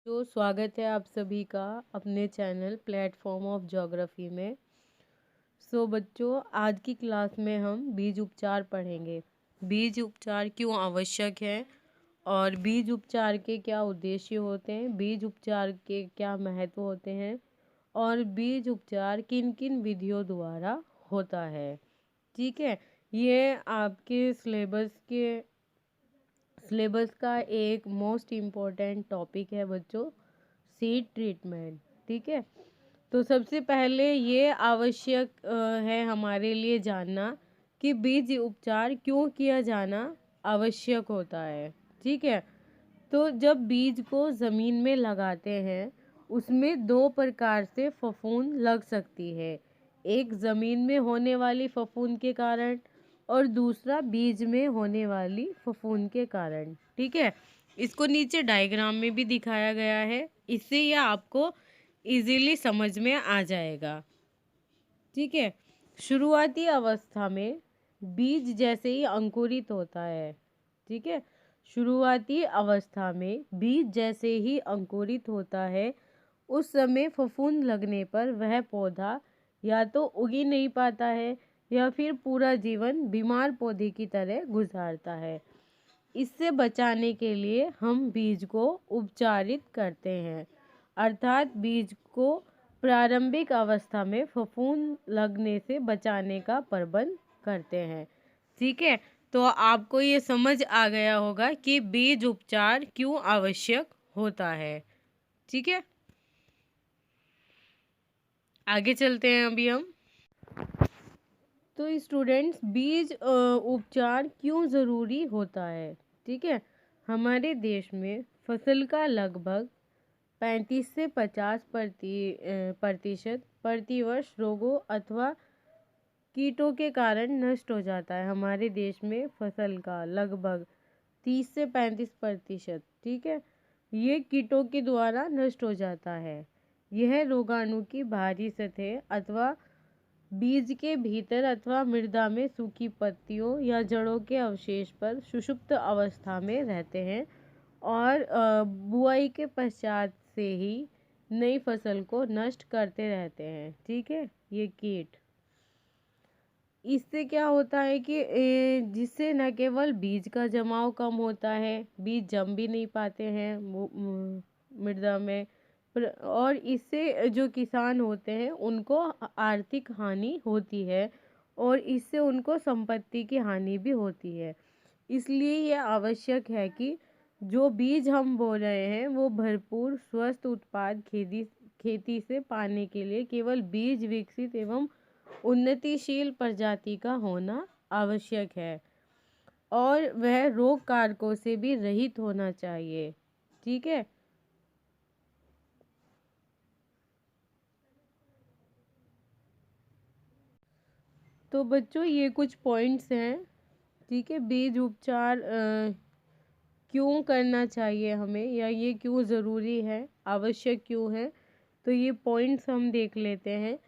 तो स्वागत है आप सभी का अपने चैनल प्लेटफॉर्म ऑफ ज्योग्राफी में। बच्चों, आज की क्लास में हम बीज उपचार पढ़ेंगे। बीज उपचार क्यों आवश्यक है और बीज उपचार के क्या उद्देश्य होते हैं, बीज उपचार के क्या महत्व होते हैं और बीज उपचार किन किन विधियों द्वारा होता है। ठीक है, ये आपके सिलेबस का एक मोस्ट इम्पोर्टेंट टॉपिक है बच्चों, सीड ट्रीटमेंट। ठीक है, तो सबसे पहले ये आवश्यक है हमारे लिए जानना कि बीज उपचार क्यों किया जाना आवश्यक होता है। ठीक है, तो जब बीज को ज़मीन में लगाते हैं उसमें दो प्रकार से फफूंद लग सकती है। एक ज़मीन में होने वाली फफूंद के कारण और दूसरा बीज में होने वाली फफूंद के कारण। ठीक है, इसको नीचे डायग्राम में भी दिखाया गया है, इससे यह आपको इजीली समझ में आ जाएगा। ठीक है, शुरुआती अवस्था में बीज जैसे ही अंकुरित होता है। ठीक है, शुरुआती अवस्था में बीज जैसे ही अंकुरित होता है उस समय फफूंद लगने पर वह पौधा या तो उग ही नहीं पाता है या फिर पूरा जीवन बीमार पौधे की तरह गुजारता है। इससे बचाने के लिए हम बीज को उपचारित करते हैं, अर्थात बीज को प्रारंभिक अवस्था में फफूंद लगने से बचाने का प्रबंध करते हैं। ठीक है, तो आपको ये समझ आ गया होगा कि बीज उपचार क्यों आवश्यक होता है। ठीक है, आगे चलते हैं अभी हम। तो स्टूडेंट्स, बीज उपचार क्यों ज़रूरी होता है। ठीक है, हमारे देश में फसल का लगभग 35 से 50 प्रतिशत प्रतिवर्ष रोगों अथवा कीटों के कारण नष्ट हो जाता है। हमारे देश में फसल का लगभग 30 से 35%, ठीक है, ये कीटों के द्वारा नष्ट हो जाता है। यह रोगाणु की बाहरी सतह अथवा बीज के भीतर अथवा मृदा में सूखी पत्तियों या जड़ों के अवशेष पर सुषुप्त अवस्था में रहते हैं और बुआई के पश्चात से ही नई फसल को नष्ट करते रहते हैं। ठीक है, ये कीट, इससे क्या होता है कि जिससे न केवल बीज का जमाव कम होता है, बीज जम भी नहीं पाते हैं मृदा में, और इससे जो किसान होते हैं उनको आर्थिक हानि होती है और इससे उनको संपत्ति की हानि भी होती है। इसलिए यह आवश्यक है कि जो बीज हम बो रहे हैं वो भरपूर स्वस्थ उत्पाद खेती से पाने के लिए केवल बीज विकसित एवं उन्नतिशील प्रजाति का होना आवश्यक है और वह रोग कारकों से भी रहित होना चाहिए। ठीक है, तो बच्चों ये कुछ पॉइंट्स हैं। ठीक है, बीज उपचार क्यों करना चाहिए हमें या ये क्यों ज़रूरी है, आवश्यक क्यों है, तो ये पॉइंट्स हम देख लेते हैं।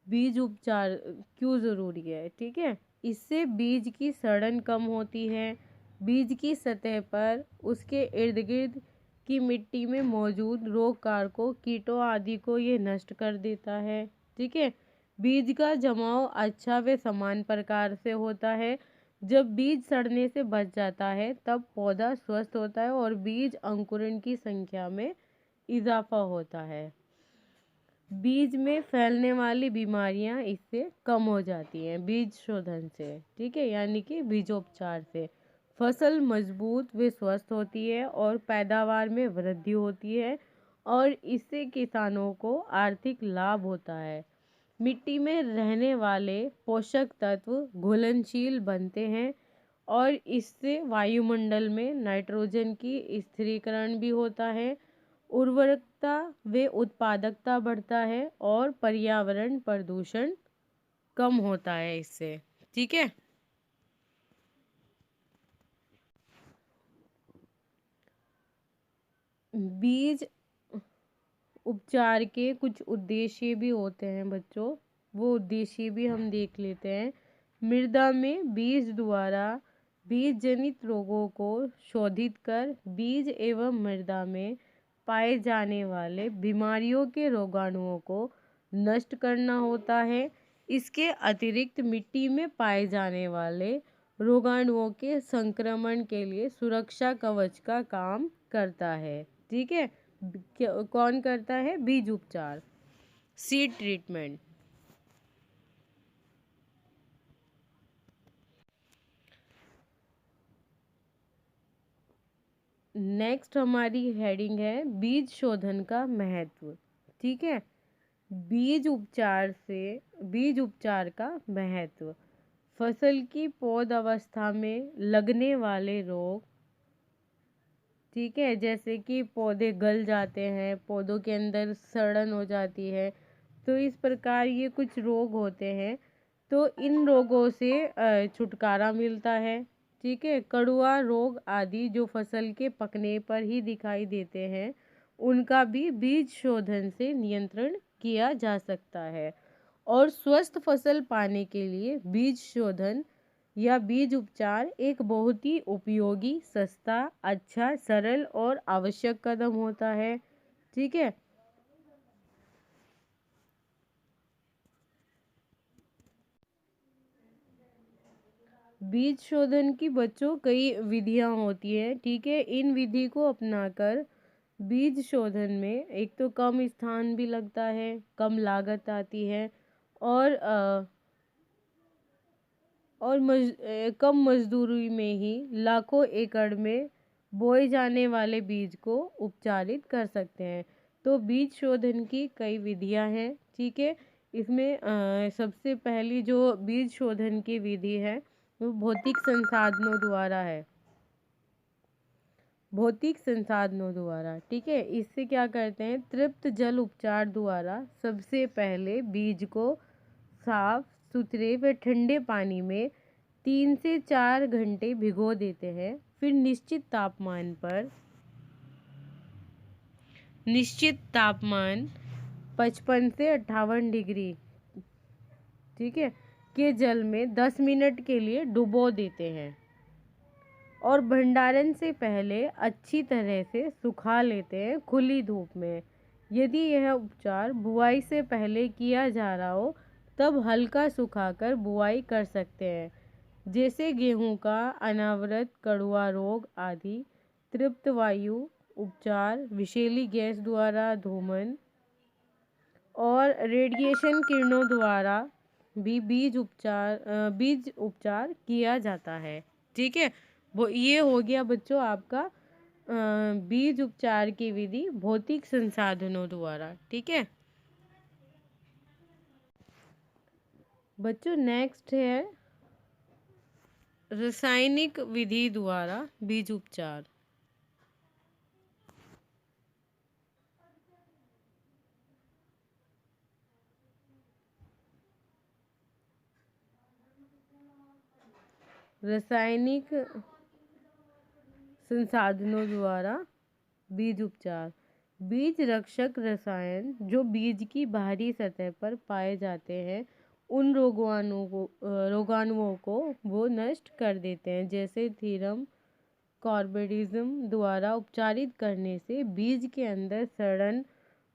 बीज उपचार क्यों ज़रूरी है। ठीक है, इससे बीज की सड़न कम होती है, बीज की सतह पर उसके इर्द गिर्द की मिट्टी में मौजूद रोग कारकों कीटों आदि को ये नष्ट कर देता है। ठीक है, बीज का जमाव अच्छा व समान प्रकार से होता है। जब बीज सड़ने से बच जाता है तब पौधा स्वस्थ होता है और बीज अंकुरण की संख्या में इजाफा होता है। बीज में फैलने वाली बीमारियां इससे कम हो जाती हैं बीज शोधन से। ठीक है, यानी कि बीजोपचार से फसल मजबूत व स्वस्थ होती है और पैदावार में वृद्धि होती है और इससे किसानों को आर्थिक लाभ होता है। मिट्टी में रहने वाले पोषक तत्व घुलनशील बनते हैं और इससे वायुमंडल में नाइट्रोजन की स्थिरीकरण भी होता है, उर्वरकता व उत्पादकता बढ़ता है और पर्यावरण प्रदूषण कम होता है इससे। ठीक है, बीज उपचार के कुछ उद्देश्य भी होते हैं बच्चों, वो उद्देश्य भी हम देख लेते हैं। मृदा में बीज द्वारा बीज जनित रोगों को शोधित कर बीज एवं मृदा में पाए जाने वाले बीमारियों के रोगाणुओं को नष्ट करना होता है। इसके अतिरिक्त मिट्टी में पाए जाने वाले रोगाणुओं के संक्रमण के लिए सुरक्षा कवच का काम करता है। ठीक है, कौन करता है? बीज उपचार, सीड ट्रीटमेंट। नेक्स्ट हमारी हेडिंग है बीज शोधन का महत्व। ठीक है, बीज उपचार का महत्व। फसल की पौध अवस्था में लगने वाले रोग, ठीक है, जैसे कि पौधे गल जाते हैं, पौधों के अंदर सड़न हो जाती है, तो इस प्रकार ये कुछ रोग होते हैं। तो इन रोगों से छुटकारा मिलता है। ठीक है, कड़ुआ रोग आदि जो फसल के पकने पर ही दिखाई देते हैं, उनका भी बीज शोधन से नियंत्रण किया जा सकता है। और स्वस्थ फसल पाने के लिए बीज शोधन या बीज उपचार एक बहुत ही उपयोगी, सस्ता, अच्छा, सरल और आवश्यक कदम होता है। ठीक है, बीज शोधन की बच्चों कई विधियां होती हैं। ठीक है, इन विधि को अपनाकर बीज शोधन में एक तो कम स्थान भी लगता है, कम लागत आती है, और कम मजदूरी में ही लाखों एकड़ में बोए जाने वाले बीज को उपचारित कर सकते हैं। तो बीज शोधन की कई विधियां हैं। ठीक है, इसमें सबसे पहली जो बीज शोधन की विधि है वो भौतिक संसाधनों द्वारा है। भौतिक संसाधनों द्वारा, ठीक है, इससे क्या करते हैं? तृप्त जल उपचार द्वारा सबसे पहले बीज को साफ सुथरे व ठंडे पानी में 3 से 4 घंटे भिगो देते हैं। फिर निश्चित तापमान 55 से 58 डिग्री, ठीक है, के जल में 10 मिनट के लिए डुबो देते हैं और भंडारण से पहले अच्छी तरह से सुखा लेते हैं खुली धूप में। यदि यह उपचार बुआई से पहले किया जा रहा हो तब हल्का सुखाकर बुआई कर सकते हैं, जैसे गेहूं का अनावृत, कड़ुआ रोग आदि। तृप्त वायु उपचार विषैली गैस द्वारा धूमन और रेडिएशन किरणों द्वारा भी बीज उपचार किया जाता है। ठीक है, वो ये हो गया बच्चों आपका बीज उपचार की विधि भौतिक संसाधनों द्वारा। ठीक है बच्चों, नेक्स्ट है रासायनिक विधि द्वारा बीज उपचार। रासायनिक संसाधनों द्वारा बीज उपचार। बीज रक्षक रसायन जो बीज की बाहरी सतह पर पाए जाते हैं, उन रोगाणुओं को वो नष्ट कर देते हैं। जैसे थीरम कार्बेडिज्म द्वारा उपचारित करने से बीज के अंदर सड़न,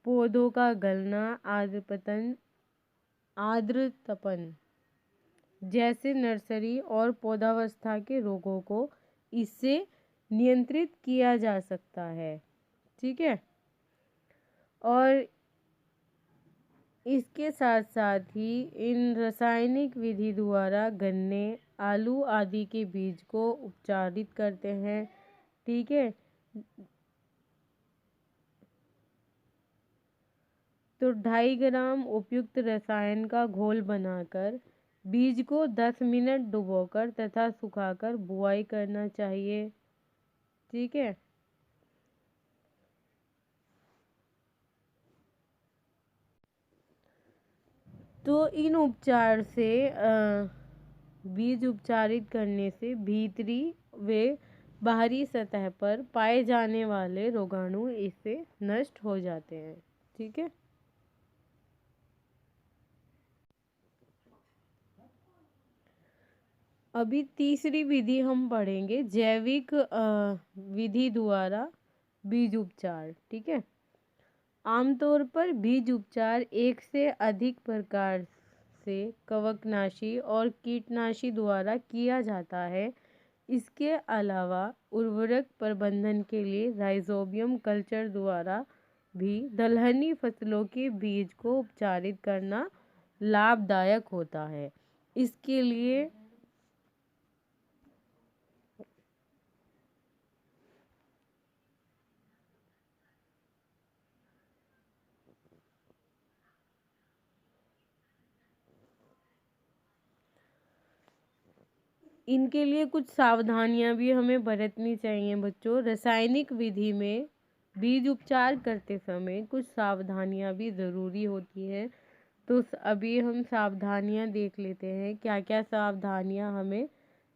पौधों का गलना, आर्द्रतपन जैसे नर्सरी और पौधावस्था के रोगों को इससे नियंत्रित किया जा सकता है। ठीक है, और इसके साथ साथ ही इन रासायनिक विधि द्वारा गन्ने, आलू आदि के बीज को उपचारित करते हैं। ठीक है, तो 2.5 ग्राम उपयुक्त रसायन का घोल बनाकर बीज को 10 मिनट डुबोकर तथा सुखाकर बुआई करना चाहिए। ठीक है, तो इन उपचार से बीज उपचारित करने से भीतरी व बाहरी सतह पर पाए जाने वाले रोगाणु इससे नष्ट हो जाते हैं। ठीक है, अभी तीसरी विधि हम पढ़ेंगे, जैविक विधि द्वारा बीज उपचार। ठीक है, आमतौर पर बीज उपचार एक से अधिक प्रकार से कवकनाशी और कीटनाशी द्वारा किया जाता है। इसके अलावा उर्वरक प्रबंधन के लिए राइजोबियम कल्चर द्वारा भी दलहनी फसलों के बीज को उपचारित करना लाभदायक होता है। इसके लिए इनके लिए कुछ सावधानियां भी हमें बरतनी चाहिए बच्चों। रासायनिक विधि में बीज उपचार करते समय कुछ सावधानियां भी ज़रूरी होती हैं। तो अभी हम सावधानियां देख लेते हैं, क्या क्या सावधानियां हमें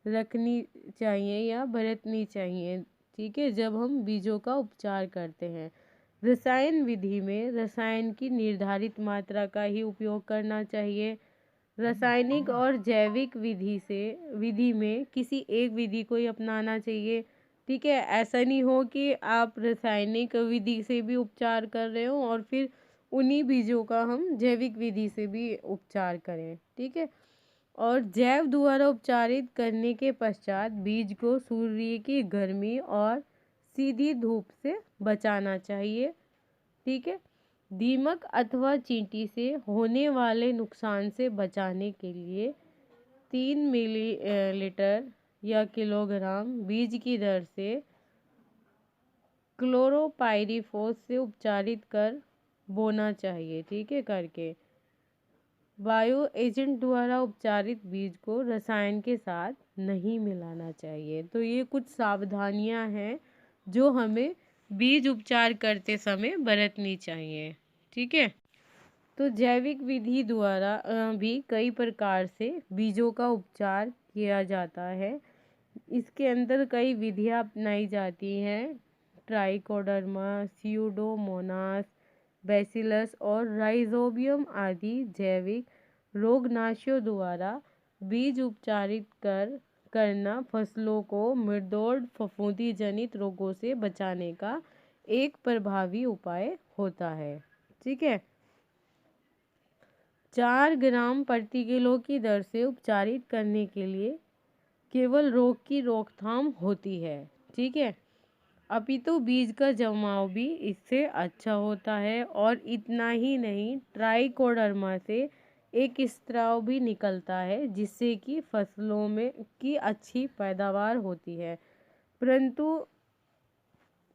रखनी चाहिए या बरतनी चाहिए। ठीक है, जब हम बीजों का उपचार करते हैं। रसायन विधि में रसायन की निर्धारित मात्रा का ही उपयोग करना चाहिए। रासायनिक और जैविक विधि में किसी एक विधि को ही अपनाना चाहिए। ठीक है, ऐसा नहीं हो कि आप रासायनिक विधि से भी उपचार कर रहे हो और फिर उन्हीं बीजों का हम जैविक विधि से भी उपचार करें। ठीक है, और जैव द्वारा उपचारित करने के पश्चात बीज को सूर्य की गर्मी और सीधी धूप से बचाना चाहिए। ठीक है, दीमक अथवा चींटी से होने वाले नुकसान से बचाने के लिए 3 मिलीलीटर या किलोग्राम बीज की दर से क्लोरोपाइरीफॉस से उपचारित कर बोना चाहिए। ठीक है, करके बायो एजेंट द्वारा उपचारित बीज को रसायन के साथ नहीं मिलाना चाहिए। तो ये कुछ सावधानियां हैं जो हमें बीज उपचार करते समय बरतनी चाहिए। ठीक है, तो जैविक विधि द्वारा भी कई प्रकार से बीजों का उपचार किया जाता है। इसके अंदर कई विधियां अपनाई जाती हैं। ट्राइकोडर्मा, स्यूडोमोनास, बैसिलस और राइजोबियम आदि जैविक रोगनाशियों द्वारा बीज उपचारित करना फसलों को मृदोड़ फफूंदी जनित रोगों से बचाने का एक प्रभावी उपाय होता है। ठीक है, 4 ग्राम प्रति किलो की दर से उपचारित करने के लिए केवल रोग की रोकथाम होती है। ठीक है, अपितु बीज का जमाव भी इससे अच्छा होता है। और इतना ही नहीं, ट्राइकोडर्मा से एक स्त्राव भी निकलता है जिससे कि फसलों में की अच्छी पैदावार होती है। परंतु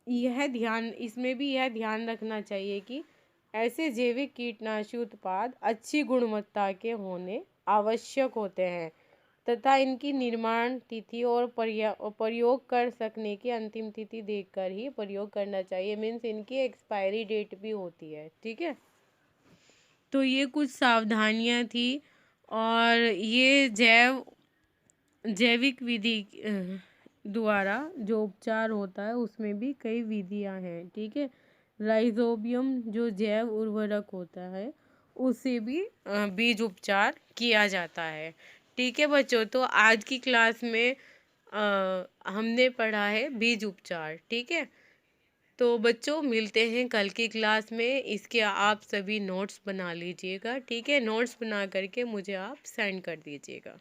इसमें भी यह ध्यान रखना चाहिए कि ऐसे जैविक कीटनाशी उत्पाद अच्छी गुणवत्ता के होने आवश्यक होते हैं तथा इनकी निर्माण तिथि और प्रयोग कर सकने की अंतिम तिथि देखकर ही प्रयोग करना चाहिए। मीन्स इनकी एक्सपायरी डेट भी होती है। ठीक है, तो ये कुछ सावधानियां थी। और ये जैविक विधि द्वारा जो उपचार होता है उसमें भी कई विधियां हैं। ठीक है, राइजोबियम जो जैव उर्वरक होता है उससे भी बीज उपचार किया जाता है। ठीक है बच्चों, तो आज की क्लास में हमने पढ़ा है बीज उपचार। ठीक है, तो बच्चों मिलते हैं कल की क्लास में। इसके आप सभी नोट्स बना लीजिएगा। ठीक है, नोट्स बना करके मुझे आप सेंड कर दीजिएगा।